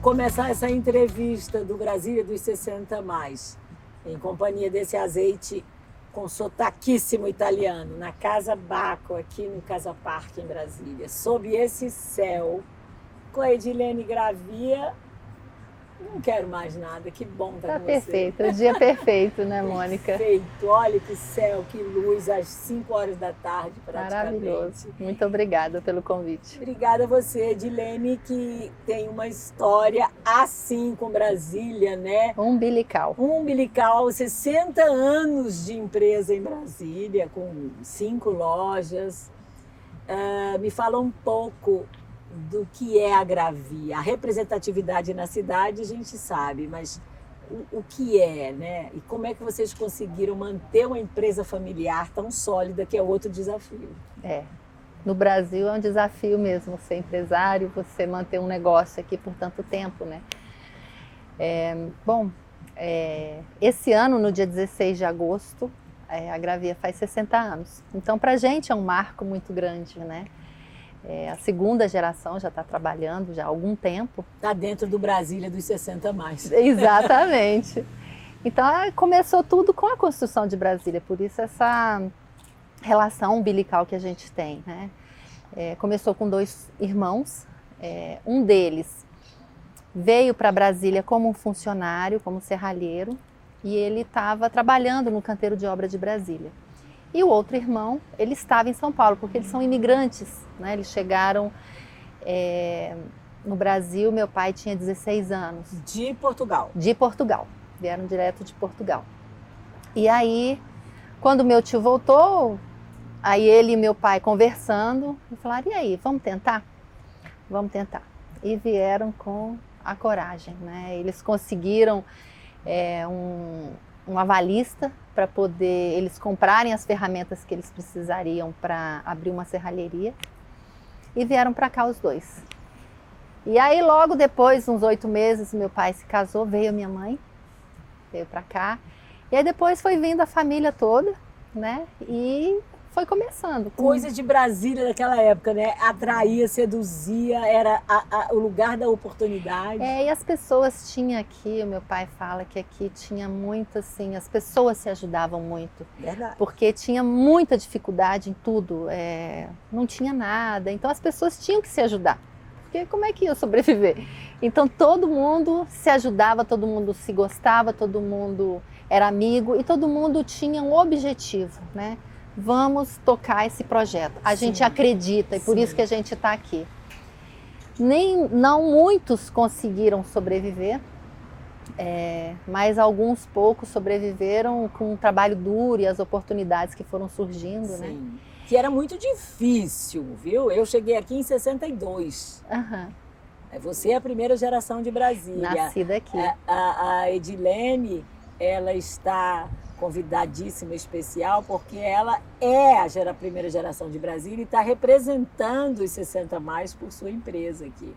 começar essa entrevista do Brasília dos 60 mais, em companhia desse azeite com sotaquíssimo italiano, na Casa Baco, aqui no Casa Parque, em Brasília, sob esse céu, com a Edilene Gravia. Não quero mais nada, que bom estar com você. Perfeito, o dia perfeito, né, Mônica? Perfeito, olha que céu, que luz, às 5 horas da tarde praticamente. Maravilhoso, muito obrigada pelo convite. Obrigada a você, Edilene, que tem uma história assim com Brasília, né? Umbilical. Umbilical, 60 anos de empresa em Brasília, com 5 lojas. Me fala um pouco do que é a Gravia. A representatividade na cidade a gente sabe, mas o que é, né? E como é que vocês conseguiram manter uma empresa familiar tão sólida, que é outro desafio? No Brasil é um desafio mesmo ser empresário, você manter um negócio aqui por tanto tempo, né? Esse ano, no dia 16 de agosto, a Gravia faz 60 anos. Então, pra gente é um marco muito grande, né? A segunda geração já está trabalhando já há algum tempo. Está dentro do Brasília dos 60 mais. Exatamente. Então começou tudo com a construção de Brasília, por isso essa relação umbilical que a gente tem, né? Começou com 2 irmãos, um deles veio para Brasília como um funcionário, como serralheiro, e ele estava trabalhando no canteiro de obra de Brasília. E o outro irmão, ele estava em São Paulo, porque eles são imigrantes, né? Eles chegaram no Brasil, meu pai tinha 16 anos. De Portugal? De Portugal, vieram direto de Portugal. E aí, quando meu tio voltou, aí ele e meu pai conversando, falaram, e aí, vamos tentar? Vamos tentar. E vieram com a coragem, né? Eles conseguiram um avalista para poder eles comprarem as ferramentas que eles precisariam para abrir uma serralheria e vieram para cá os 2. E aí logo depois, uns 8 meses, meu pai se casou, veio a minha mãe, veio para cá. E aí depois foi vindo a família toda, né? E foi começando. Coisa de Brasília daquela época, né? Atraía, seduzia, era o lugar da oportunidade. E as pessoas tinham aqui, o meu pai fala que aqui tinha muito assim, as pessoas se ajudavam muito. Verdade. Porque tinha muita dificuldade em tudo, não tinha nada, então as pessoas tinham que se ajudar. Porque como é que ia sobreviver? Então todo mundo se ajudava, todo mundo se gostava, todo mundo era amigo e todo mundo tinha um objetivo, né? Vamos tocar esse projeto. A gente acredita e por isso que a gente está aqui. Não muitos conseguiram sobreviver, mas alguns poucos sobreviveram com um trabalho duro e as oportunidades que foram surgindo, né? Que era muito difícil, viu? Eu cheguei aqui em 62. Você é a primeira geração de Brasília. Nascida aqui. A Edilene, ela está convidadíssima especial porque ela é a primeira geração de Brasília e está representando os 60 mais por sua empresa aqui.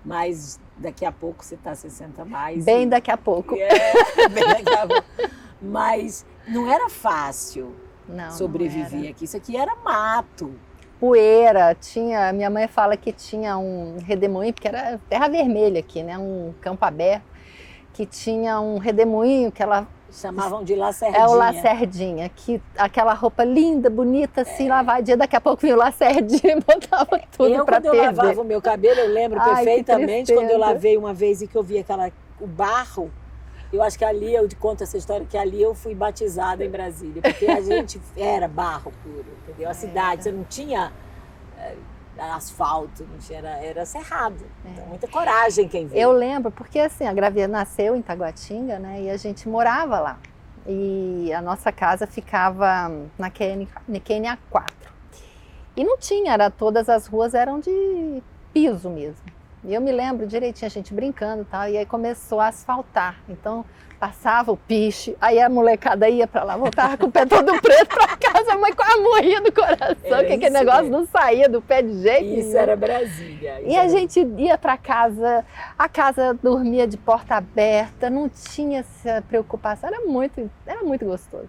Mas daqui a pouco você está 60 mais. Bem daqui a pouco. Bem daqui a pouco. Mas não era fácil sobreviver aqui. Isso aqui era mato. Poeira, minha mãe fala que tinha um redemoinho, porque era terra vermelha aqui, né? Um campo aberto, que tinha um redemoinho que ela chamavam de Lacerdinha. O Lacerdinha, que aquela roupa linda, bonita, assim, lavadinha, daqui a pouco vinha o Lacerdinha e botava tudo para perder. Quando eu lavava o meu cabelo, eu lembro perfeitamente, quando eu lavei uma vez e que eu vi o barro, eu acho que ali, eu te conto essa história, que ali eu fui batizada em Brasília, porque a gente era barro puro, entendeu? A cidade, você não tinha asfalto, não tinha, era cerrado. Então, muita coragem quem veio. Eu lembro, porque assim, a Gravia nasceu em Taguatinga, né? E a gente morava lá. E a nossa casa ficava na QNA 4. E não tinha, todas as ruas eram de piso mesmo. E eu me lembro direitinho, a gente brincando e tal, e aí começou a asfaltar. Então, passava o piche, aí a molecada ia pra lá, voltava com o pé todo preto pra casa, a mãe quase morria do coração, que aquele negócio não saía do pé de jeito nenhum. Isso era Brasília. E a gente ia pra casa, a casa dormia de porta aberta, não tinha essa preocupação, era muito gostoso.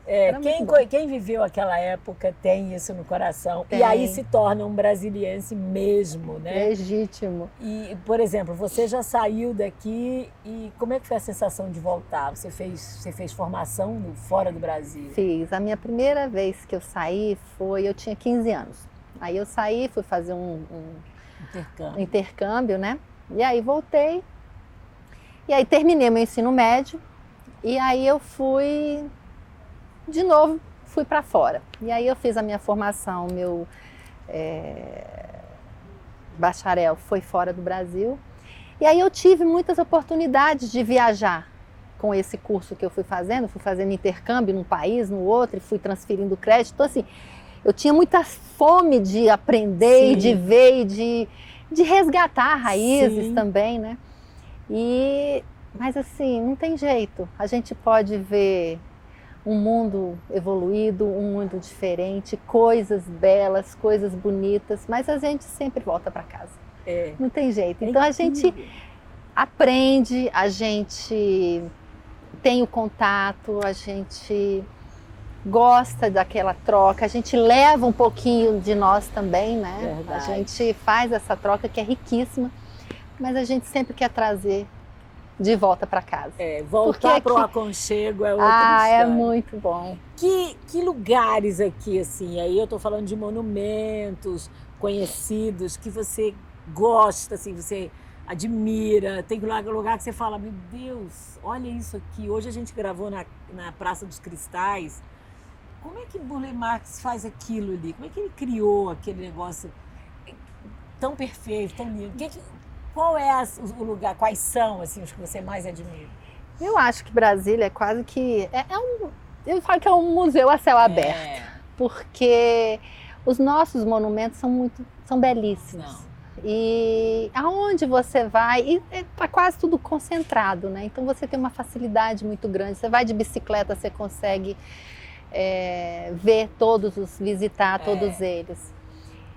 Quem viveu aquela época tem isso no coração, e aí se torna um brasiliense mesmo, né? Legítimo. E por exemplo, você já saiu daqui e como é que foi a sensação de voltar? Você fez formação fora do Brasil? Fiz. A minha primeira vez que eu saí eu tinha 15 anos. Aí eu saí, fui fazer um intercâmbio, né? E aí voltei. E aí terminei meu ensino médio. E aí eu fui para fora. E aí eu fiz a minha formação, meu bacharel foi fora do Brasil. E aí eu tive muitas oportunidades de viajar com esse curso que eu fui fazendo intercâmbio num país, no outro, e fui transferindo crédito. Então, assim, eu tinha muita fome de aprender, Sim. e de ver, e de resgatar raízes Sim. também, né? Mas assim, não tem jeito. A gente pode ver um mundo evoluído, um mundo diferente, coisas belas, coisas bonitas, mas a gente sempre volta para casa. Não tem jeito. Então a gente aprende, a gente tem o contato, a gente gosta daquela troca, a gente leva um pouquinho de nós também, né? Verdade. A gente faz essa troca que é riquíssima, mas a gente sempre quer trazer de volta para casa. Voltar para o aconchego é outra história. É muito bom. Que lugares aqui, assim, aí eu estou falando de monumentos conhecidos que você gosta, assim, você admira, tem lugar que você fala, meu Deus, olha isso aqui, hoje a gente gravou na Praça dos Cristais, como é que Burle Marx faz aquilo ali? Como é que ele criou aquele negócio tão perfeito, tão lindo? Qual é o lugar, quais são assim, os que você mais admira? Eu acho que Brasília é quase que... eu falo que é um museu a céu aberto, porque os nossos monumentos são belíssimos. Não. E aonde você vai, está quase tudo concentrado, né? Então você tem uma facilidade muito grande. Você vai de bicicleta, você consegue visitar todos eles.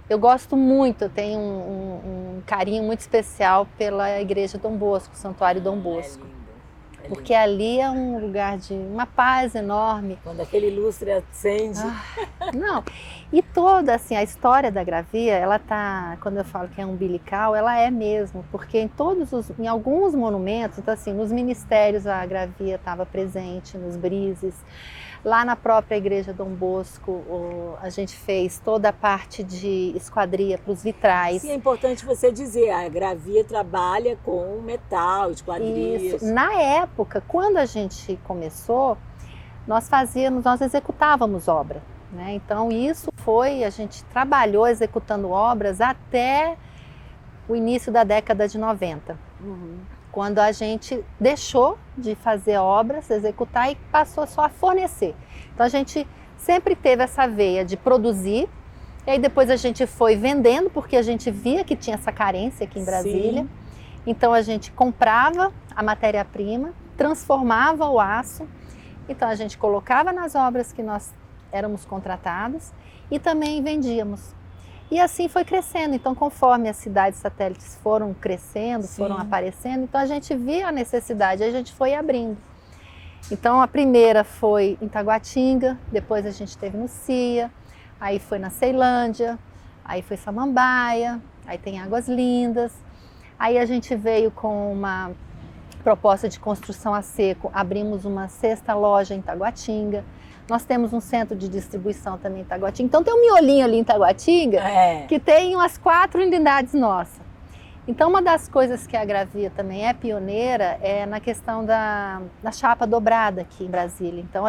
Eu gosto muito, eu tenho um carinho muito especial pela igreja Dom Bosco, o Santuário Dom Bosco. É lindo. Porque ali é um lugar de uma paz enorme. Quando aquele lustre acende. Não, e toda assim, a história da Gravia, ela tá, quando eu falo que é umbilical, ela é mesmo, porque em alguns monumentos, então assim, nos ministérios a Gravia estava presente, nos brises. Lá na própria igreja Dom Bosco, a gente fez toda a parte de esquadria para os vitrais. Sim, é importante você dizer, a Gravia trabalha com metal, esquadrias. Isso. Na época, quando a gente começou, nós executávamos obra, né? Então a gente trabalhou executando obras até o início da década de 90. Quando a gente deixou de fazer obras, executar e passou só a fornecer. Então a gente sempre teve essa veia de produzir, e aí depois a gente foi vendendo, porque a gente via que tinha essa carência aqui em Brasília. Sim. Então a gente comprava a matéria-prima, transformava o aço, então a gente colocava nas obras que nós éramos contratados e também vendíamos. E assim foi crescendo, então conforme as cidades satélites foram crescendo, Sim. foram aparecendo, então a gente via a necessidade, a gente foi abrindo. Então a primeira foi em Taguatinga, depois a gente teve no Cia, aí foi na Ceilândia, aí foi Samambaia, aí tem Águas Lindas, aí a gente veio com uma proposta de construção a seco, abrimos uma 6ª loja em Taguatinga. Nós temos um centro de distribuição também em Taguatinga. Então tem um miolinho ali em Taguatinga que tem umas 4 unidades nossas. Então uma das coisas que a Gravia também é pioneira é na questão da chapa dobrada aqui em Brasília. Então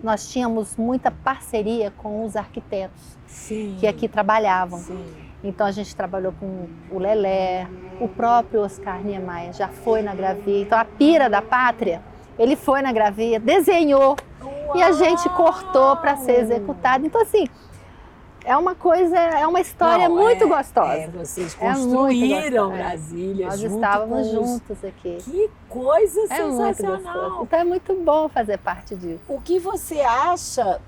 nós tínhamos muita parceria com os arquitetos Sim. que aqui trabalhavam. Sim. Então a gente trabalhou com o Lelé, o próprio Oscar Niemeyer já foi na Gravia. Então a Pira da Pátria, ele foi na Gravia, desenhou. Uau! E a gente cortou para ser executado. Então, assim, é uma história muito gostosa. Vocês construíram Brasília. Nós estávamos juntos aqui. Que coisa sensacional! Muito gostoso. Então é muito bom fazer parte disso. O que você acha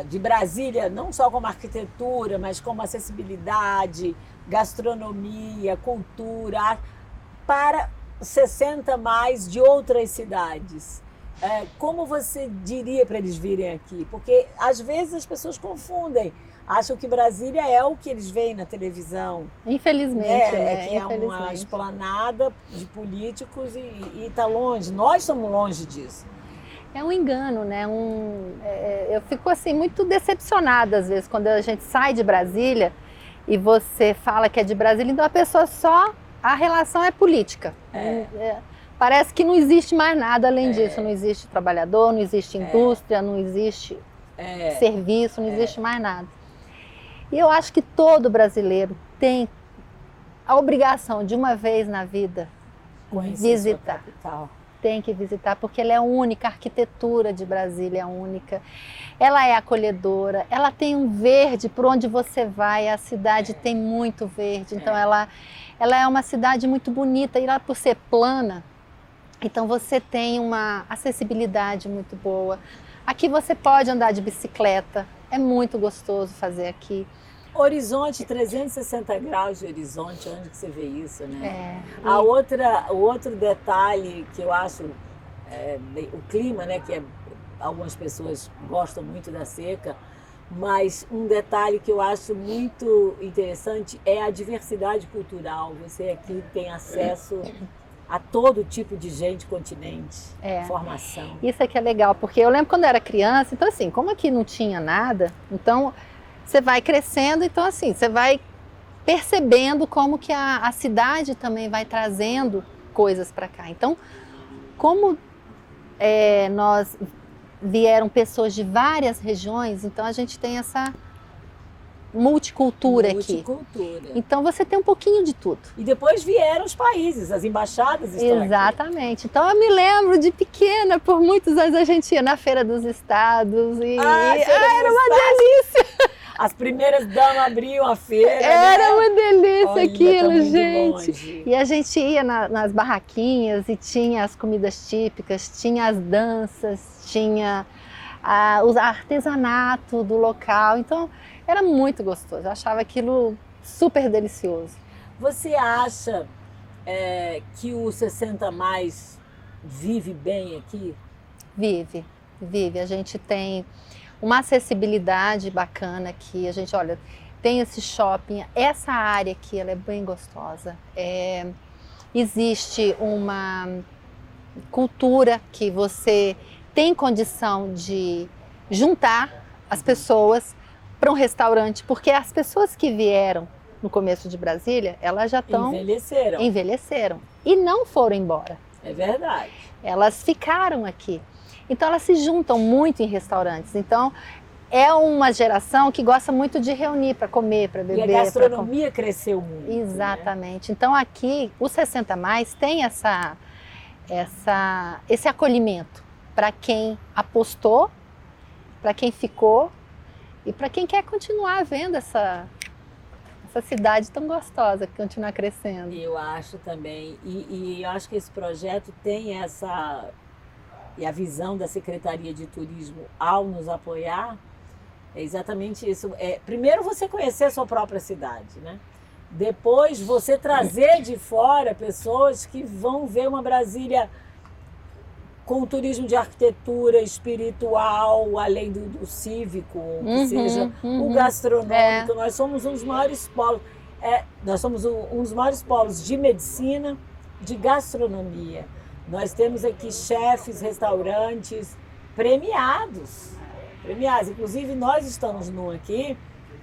de Brasília, não só como arquitetura, mas como acessibilidade, gastronomia, cultura, para 60 mais de outras cidades? Como você diria para eles virem aqui? Porque às vezes as pessoas confundem acham que Brasília é o que eles veem na televisão. Infelizmente, né? Que é uma esplanada de políticos e está longe. Nós estamos longe disso. É um engano, né? Eu fico assim muito decepcionada às vezes quando a gente sai de Brasília e você fala que é de Brasília, então a pessoa a relação é política. Parece que não existe mais nada além disso. Não existe trabalhador, não existe indústria, não existe serviço, não existe mais nada. E eu acho que todo brasileiro tem a obrigação de uma vez na vida visitar. Tem que visitar, porque ela é única, a arquitetura de Brasília é única, ela é acolhedora, ela tem um verde por onde você vai, a cidade tem muito verde, então ela é uma cidade muito bonita, e ela por ser plana, então você tem uma acessibilidade muito boa. Aqui você pode andar de bicicleta, é muito gostoso fazer aqui. Horizonte, 360 graus de horizonte, onde que você vê isso, né? O outro detalhe que eu acho, o clima, né? Que algumas pessoas gostam muito da seca, mas um detalhe que eu acho muito interessante é a diversidade cultural. Você aqui tem acesso a todo tipo de gente, continente, formação. Isso aqui é legal, porque eu lembro quando eu era criança, então assim, como aqui não tinha nada, então você vai crescendo, então assim, você vai percebendo como que a cidade também vai trazendo coisas para cá. Então, como nós vieram pessoas de várias regiões, então a gente tem essa multicultura aqui. Então você tem um pouquinho de tudo. E depois vieram os países, as embaixadas estão Exatamente. Aqui. Então eu me lembro de pequena, por muitos anos a gente ia na Feira dos Estados e era uma delícia. As primeiras damas abriam a feira. Era uma delícia. Olha, aquilo, tá gente. Longe. E a gente ia nas barraquinhas e tinha as comidas típicas, tinha as danças, tinha o artesanato do local. Então era muito gostoso. Eu achava aquilo super delicioso. Você acha que o 60 Mais vive bem aqui? Vive. A gente tem uma acessibilidade bacana aqui, a gente, olha, tem esse shopping, essa área aqui, ela é bem gostosa. Existe uma cultura que você tem condição de juntar as pessoas para um restaurante, porque as pessoas que vieram no começo de Brasília, elas já estão... Envelheceram e não foram embora. É verdade. Elas ficaram aqui. Então elas se juntam muito em restaurantes. Então é uma geração que gosta muito de reunir para comer, para beber. E a gastronomia cresceu muito. Exatamente. Né? Então aqui o 60 Mais tem esse acolhimento para quem apostou, para quem ficou e para quem quer continuar vendo essa cidade tão gostosa, que continuar crescendo. Eu acho também. E eu acho que esse projeto tem e a visão da Secretaria de Turismo ao nos apoiar é exatamente isso. Primeiro você conhecer a sua própria cidade, né? Depois você trazer de fora pessoas que vão ver uma Brasília com o turismo de arquitetura, espiritual, além do cívico, que seja o gastronômico. Nós somos um dos maiores polos. Nós somos um dos maiores polos de medicina, de gastronomia. Nós temos aqui chefes, restaurantes premiados. Inclusive, nós estamos num aqui,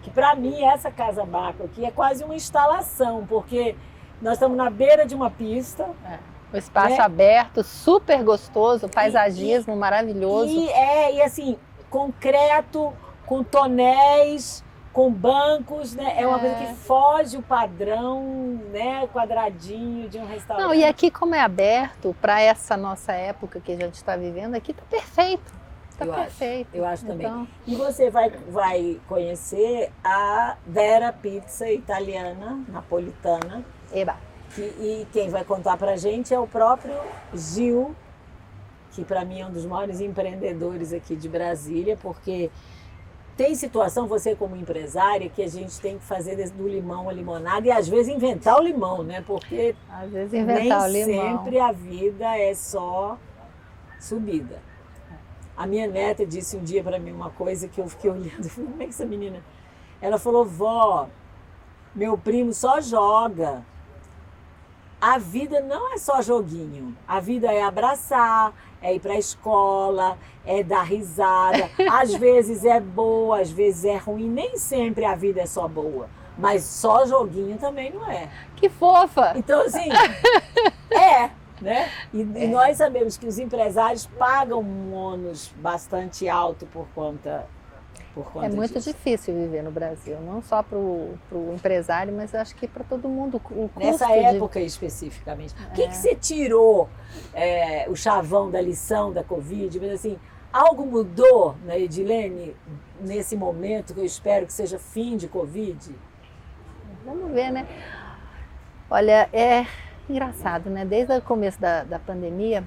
que para mim, essa Casa Baco aqui é quase uma instalação, porque nós estamos na beira de uma pista. O espaço aberto, super gostoso, paisagismo maravilhoso. E assim, concreto, com tonéis, com bancos, né? É uma coisa que foge o padrão, né? Quadradinho de um restaurante. Não, e aqui como é aberto, para essa nossa época que a gente está vivendo, aqui tá perfeito. Eu acho também. Então... E você vai conhecer a Vera Pizza Italiana, napolitana. Eba. E quem vai contar pra gente é o próprio Gil, que para mim é um dos maiores empreendedores aqui de Brasília, porque tem situação, você como empresária, que a gente tem que fazer do limão a limonada e às vezes inventar o limão, né? Porque às vezes inventar nem o limão. sempre a vida é só subida. A minha neta disse um dia para mim uma coisa que eu fiquei olhando, falei, como é que essa menina... Ela falou, vó, meu primo só joga. A vida não é só joguinho. A vida é abraçar, é ir para a escola, é dar risada. Às vezes é boa, às vezes é ruim. Nem sempre a vida é só boa. Mas só joguinho também não é. Que fofa! Então, assim, né? E nós sabemos que os empresários pagam um ônus bastante alto por conta É muito disso. difícil viver no Brasil, não só para o empresário, mas eu acho que para todo mundo. O custo Nessa época especificamente. O que você tirou o chavão da lição da Covid? Mas assim, algo mudou na Edilene nesse momento, que eu espero que seja fim de Covid? Vamos ver, né? Olha, é engraçado, né? Desde o começo da pandemia,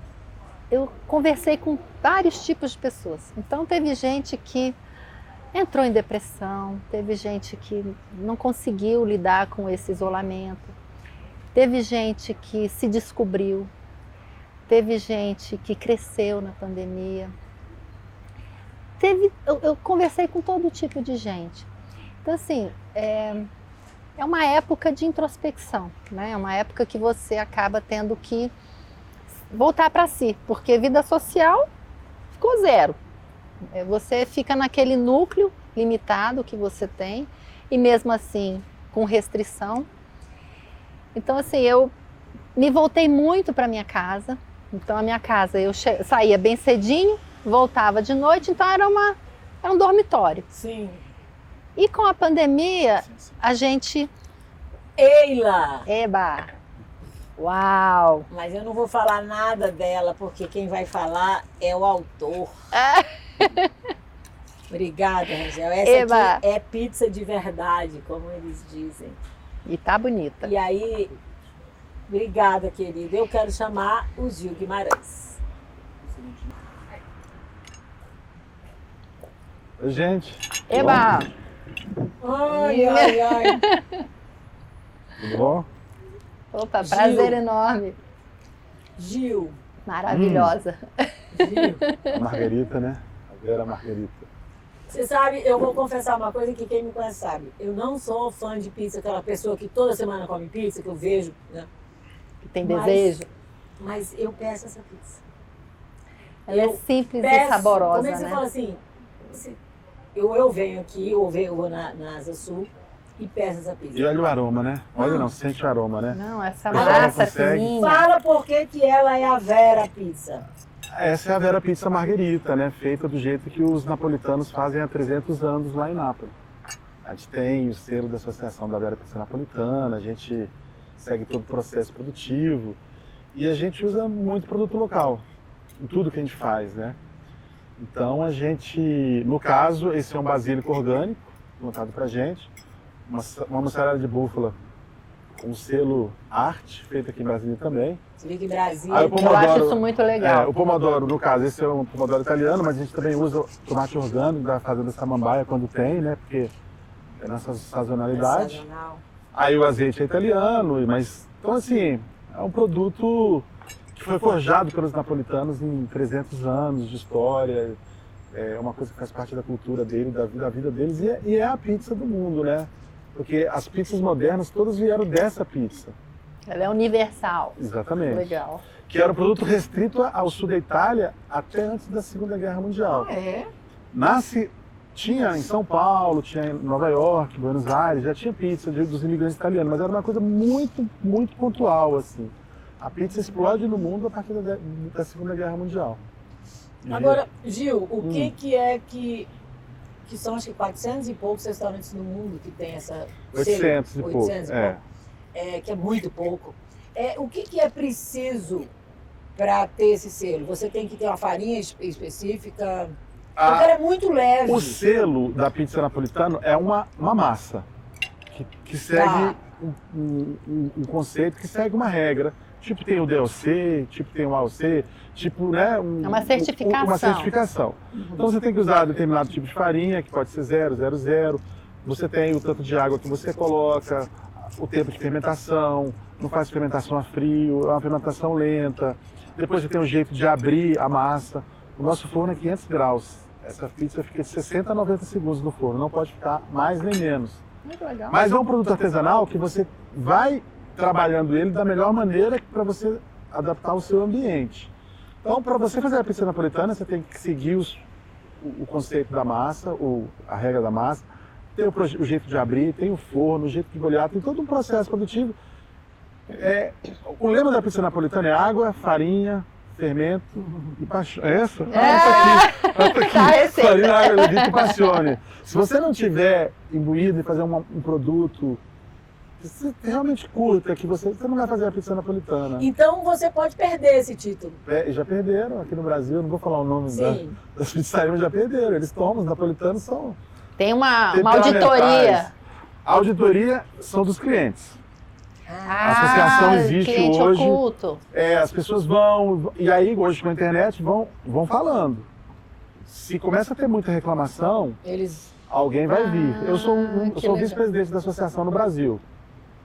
eu conversei com vários tipos de pessoas. Então, teve gente que entrou em depressão, teve gente que não conseguiu lidar com esse isolamento, teve gente que se descobriu, teve gente que cresceu na pandemia. Eu conversei com todo tipo de gente. Então, assim, é uma época de introspecção, né? É uma época que você acaba tendo que voltar para si, porque vida social ficou zero. Você fica naquele núcleo limitado que você tem e mesmo assim com restrição. Então, assim, eu me voltei muito para minha casa. Então, a minha casa, eu saía bem cedinho, voltava de noite, então era um dormitório. Sim. E com a pandemia, a gente... Eila! Eba! Uau! Mas eu não vou falar nada dela, porque quem vai falar é o autor. Obrigada, Rangel. Essa aqui é pizza de verdade, como eles dizem. E tá bonita. E aí, obrigada, querida. Eu quero chamar o Gil Guimarães. Oi, gente. Eba! Ai, ai, ai. Tudo bom? Opa, Gil. prazer enorme. Gil. Maravilhosa. Gil. A Margarita, né? A Vera Margarita. Você sabe, eu vou confessar uma coisa que quem me conhece sabe. Eu não sou fã de pizza, aquela pessoa que toda semana come pizza, que eu vejo, né? Que tem desejo. Mas eu peço essa pizza. Ela é simples e saborosa, como é que você né? fala assim? Eu venho aqui, eu vou na Asa Sul e peço essa pizza. E olha o aroma, né? Olha não, sente o aroma, né? Não, essa Agora massa consegue. fininha. Fala por que ela é a Vera Pizza. Essa é a Vera Pizza Margherita, né? Feita do jeito que os napolitanos fazem há 300 anos lá em Nápoles. A gente tem o selo da Associação da Vera Pizza Napolitana, a gente segue todo o processo produtivo e a gente usa muito produto local em tudo que a gente faz, né? Então a gente, no caso, esse é um basílico orgânico, montado pra gente, uma mussarela de búfala com selo arte, feito aqui em Brasília também. Você vê que em Brasília. Aí o Eu acho isso muito legal. o pomodoro, no caso, esse é um pomodoro italiano, mas a gente também usa tomate orgânico da fazenda Samambaia quando tem, né? Porque é nossa sazonalidade. Sazonal. Aí o azeite é italiano, mas então assim, é um produto que foi forjado pelos napolitanos em 300 anos de história. É uma coisa que faz parte da cultura dele, da vida deles e é a pizza do mundo, né? Porque as pizzas modernas todas vieram dessa pizza. Ela é universal. Exatamente. Legal. Que era um produto restrito ao sul da Itália até antes da Segunda Guerra Mundial. Tinha em São Paulo, tinha em Nova York, Buenos Aires, já tinha pizza dos imigrantes italianos, mas era uma coisa muito, muito pontual, assim. A pizza explode no mundo a partir da Segunda Guerra Mundial. Agora, Gil, o que é que são acho que 400 e poucos restaurantes no mundo que tem essa... 800 e pouco, que é muito pouco. O que é preciso para ter esse selo? Você tem que ter uma farinha específica? Porque ela é muito leve. O selo da pizza napolitana é uma massa que segue um conceito, que segue uma regra. Tipo tem o DLC, tipo tem o AOC, tipo, né? É uma certificação. Uma certificação. Então você tem que usar determinado tipo de farinha, que pode ser 0, 0, 0. Você tem o tanto de água que você coloca, o tempo de fermentação, não faz fermentação a frio, é uma fermentação lenta. Depois você tem um jeito de abrir a massa. O nosso forno é 500 graus. Essa pizza fica de 60 a 90 segundos no forno, não pode ficar mais nem menos. Muito legal. Mas é um produto artesanal que você vai trabalhando ele da melhor maneira para você adaptar ao seu ambiente. Então, para você fazer a pizza napolitana, você tem que seguir o conceito da massa, a regra da massa, tem o jeito de abrir, tem o forno, o jeito de bolhar, tem todo um processo produtivo. O lema da pizza napolitana é água, farinha, fermento e paixão. Essa? Essa aqui. Farinha, água, levedura e passione. Se você não tiver imbuído e fazer um produto que você realmente curta, que você não vai fazer a pizza napolitana. Então você pode perder esse título. Já perderam aqui no Brasil, não vou falar o nome das pizzarias, mas já perderam. Eles tomam, os napolitanos são... Tem uma auditoria. A auditoria são dos clientes. A associação existe cliente hoje. Oculto. As pessoas vão, e aí hoje com a internet vão falando. Se começa a ter muita reclamação, alguém vai vir. Eu sou o vice-presidente da associação no Brasil.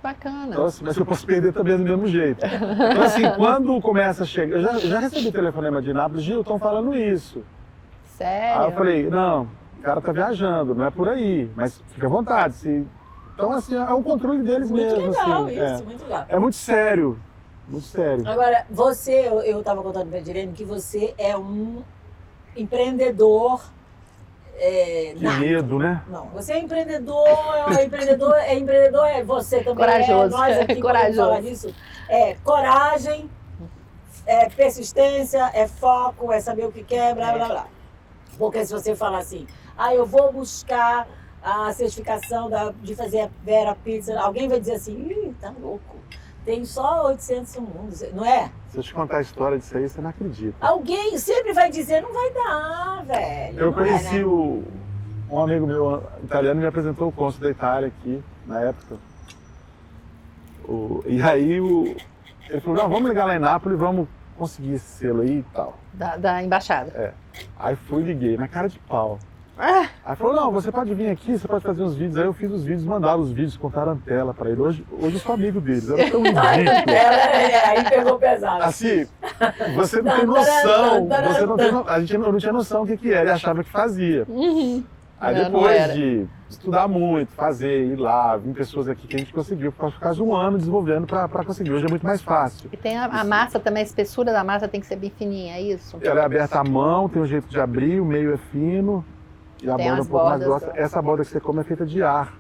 Bacana. Então, assim, mas eu posso perder também do mesmo jeito. Então, assim, quando começa a chegar... Eu já recebi telefonema de Nápoles, Gil, estão falando isso. Sério? Aí eu falei, não, o cara tá viajando, não é por aí, mas fica à vontade. Então, assim, é um controle deles mesmo. Muito legal assim, isso, muito legal. É muito sério, muito sério. Agora, eu estava contando para a Direne que você é um empreendedor... que medo, né? Não, você é empreendedor, é você também. Corajoso. Nós aqui corajoso. Falar disso. É coragem, é persistência, é foco, é saber o que quer, blá, blá, blá. Porque se você falar assim, eu vou buscar a certificação de fazer a Vera Pizza, alguém vai dizer assim, tá louco, tem só 800 no mundo, não é? Se eu te contar a história disso aí, você não acredita. Alguém sempre vai dizer, não vai dar, velho. Eu conheci um amigo meu italiano me apresentou o cônsul da Itália aqui, na época. E aí ele falou, não, vamos ligar lá em Nápoles, vamos conseguir esse selo aí e tal. Da embaixada. Aí liguei, na cara de pau. Aí falou, não, você pode vir aqui, você pode fazer uns vídeos. Aí eu fiz os vídeos, mandaram os vídeos com tarantela pra ele. Hoje eu sou amigo deles, era tão ridículo. Aí pegou pesado. Assim, você não tem noção, eu não tinha noção do que era, ele achava que fazia. Aí depois de estudar muito, fazer, ir lá, vir pessoas aqui que a gente conseguiu, por causa de um ano desenvolvendo para conseguir. Hoje é muito mais fácil. E tem a massa também, a espessura da massa tem que ser bem fininha, é isso? Ela é aberta à mão, tem um jeito de abrir, o meio é fino. E a borda um pouco mais grossa. Essa borda que você come é feita de ar.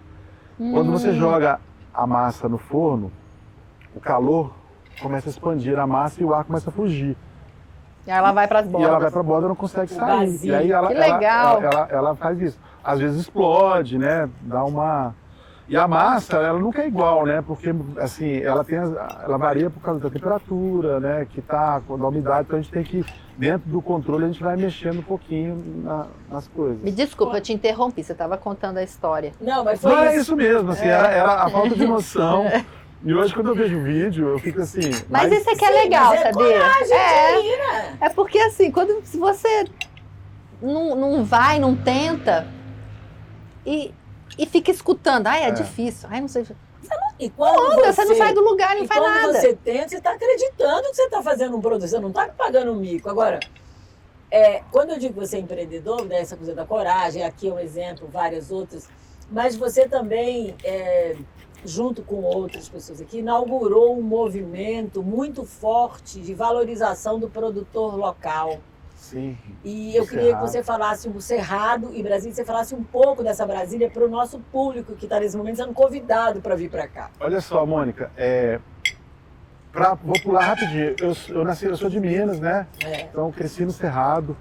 Quando você joga a massa no forno, o calor começa a expandir a massa e o ar começa a fugir. E ela vai para as bordas. E ela vai para a borda e não consegue sair. Vazio. E aí Que legal. Ela faz isso. Às vezes explode, né? Dá uma... E a massa, ela nunca é igual, né? Porque, assim, ela varia por causa da temperatura, né? Que tá, da umidade, então a gente tem que, dentro do controle, a gente vai mexendo um pouquinho nas coisas. Me desculpa, eu te interrompi, você estava contando a história. Não, mas foi é isso mesmo, assim, era a falta de noção. E hoje, quando eu vejo o vídeo, eu fico assim... Mas isso é que é legal, mas sabia? Coragem, é porque, assim, se você não vai, não tenta... E fica escutando, é difícil, não sei. E quando você não sai do lugar, não faz nada. Quando você tenta, você está acreditando que você está fazendo um produto, você não está pagando um mico. Agora, quando eu digo que você é empreendedor, né, essa coisa da coragem, aqui é um exemplo, várias outras, mas você também, junto com outras pessoas aqui, inaugurou um movimento muito forte de valorização do produtor local. Sim. E eu queria que você falasse o Cerrado e Brasília, você falasse um pouco dessa Brasília para o nosso público que está nesse momento sendo convidado para vir para cá. Olha só, Mônica, vou pular rapidinho. Eu sou de Minas, né? Então cresci no Cerrado.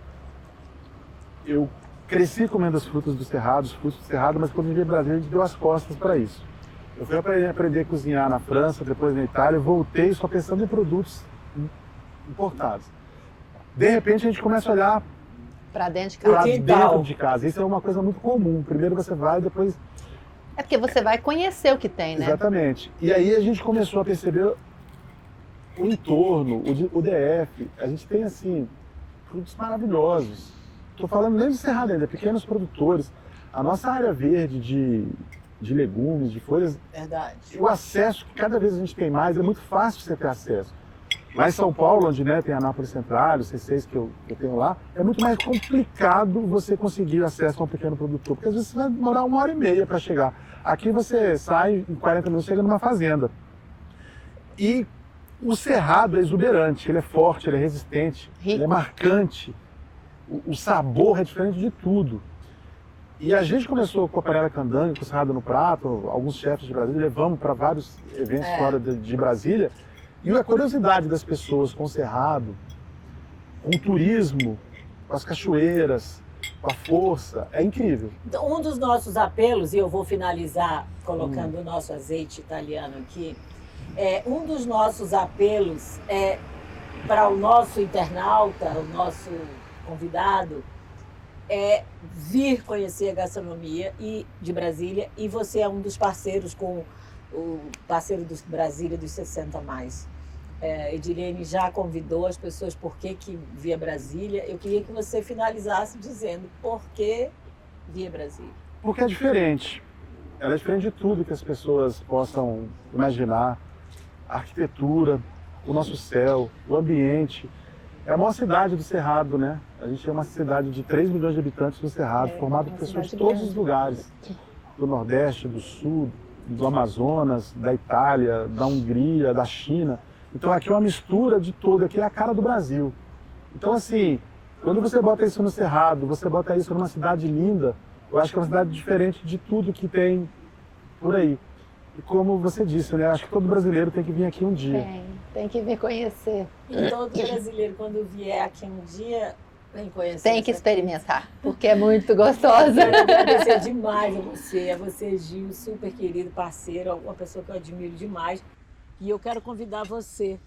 Eu cresci comendo as frutas do Cerrado, os frutos do Cerrado, mas quando eu vim para Brasília, a gente deu as costas para isso. Eu fui aprender a cozinhar na França, depois na Itália, voltei só pensando em produtos importados. De repente a gente começa a olhar para dentro de casa. Para dentro de casa. Isso é uma coisa muito comum. Primeiro você vai, depois... É porque você vai conhecer o que tem, né? Exatamente. E aí a gente começou a perceber o entorno, o DF. A gente tem, assim, produtos maravilhosos. Estou falando nem de Cerrado ainda, pequenos produtores. A nossa área verde de legumes, de folhas... Verdade. O acesso, que cada vez a gente tem mais, é muito fácil você ter acesso. Lá em São Paulo, onde, né, tem a Anápolis Central, o C6 que eu tenho lá, é muito mais complicado você conseguir acesso a um pequeno produtor, porque às vezes você vai demorar 1h30 para chegar. Aqui você sai em 40 minutos, chega numa fazenda. E o cerrado é exuberante, ele é forte, ele é resistente, ele é marcante. O sabor é diferente de tudo. E a gente começou com a panela candangue, com o cerrado no prato, alguns chefes de Brasília, levamos para vários eventos fora de Brasília. E a curiosidade das pessoas com o cerrado, com o turismo, com as cachoeiras, com a força, é incrível. Então, um dos nossos apelos, e eu vou finalizar colocando o nosso azeite italiano aqui, um dos nossos apelos é para o nosso internauta, o nosso convidado, é vir conhecer a gastronomia de Brasília, e você é um dos parceiros com o parceiro do Brasília dos 60 mais. Edilene já convidou as pessoas por que via Brasília. Eu queria que você finalizasse dizendo por que via Brasília. Porque é diferente. Ela é diferente de tudo que as pessoas possam imaginar. A arquitetura, o nosso céu, o ambiente. É a maior cidade do Cerrado, né? A gente é uma cidade de 3 milhões de habitantes do Cerrado, formada por pessoas de todos os lugares. Do Nordeste, do Sul, do Amazonas, da Itália, da Hungria, da China. Então aqui é uma mistura de tudo, aqui é a cara do Brasil. Então assim, quando você bota isso no Cerrado, você bota isso numa cidade linda, eu acho que é uma cidade diferente de tudo que tem por aí. E como você disse, né, acho que todo brasileiro tem que vir aqui um dia. Tem que vir conhecer. E todo brasileiro, quando vier aqui um dia, vem conhecer. Tem que experimentar, porque é muito gostosa. Eu quero agradecer demais a você, Gil, super querido parceiro, uma pessoa que eu admiro demais. E eu quero convidar você,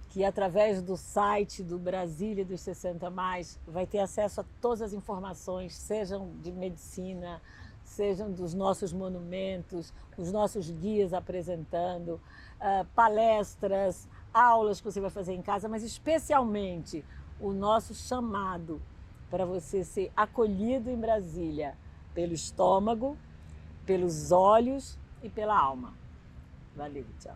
que através do site do Brasília dos 60 mais, vai ter acesso a todas as informações, sejam de medicina, sejam dos nossos monumentos, os nossos guias apresentando, palestras, aulas que você vai fazer em casa, mas especialmente o nosso chamado para você ser acolhido em Brasília pelo estômago, pelos olhos e pela alma. Valeu, tchau.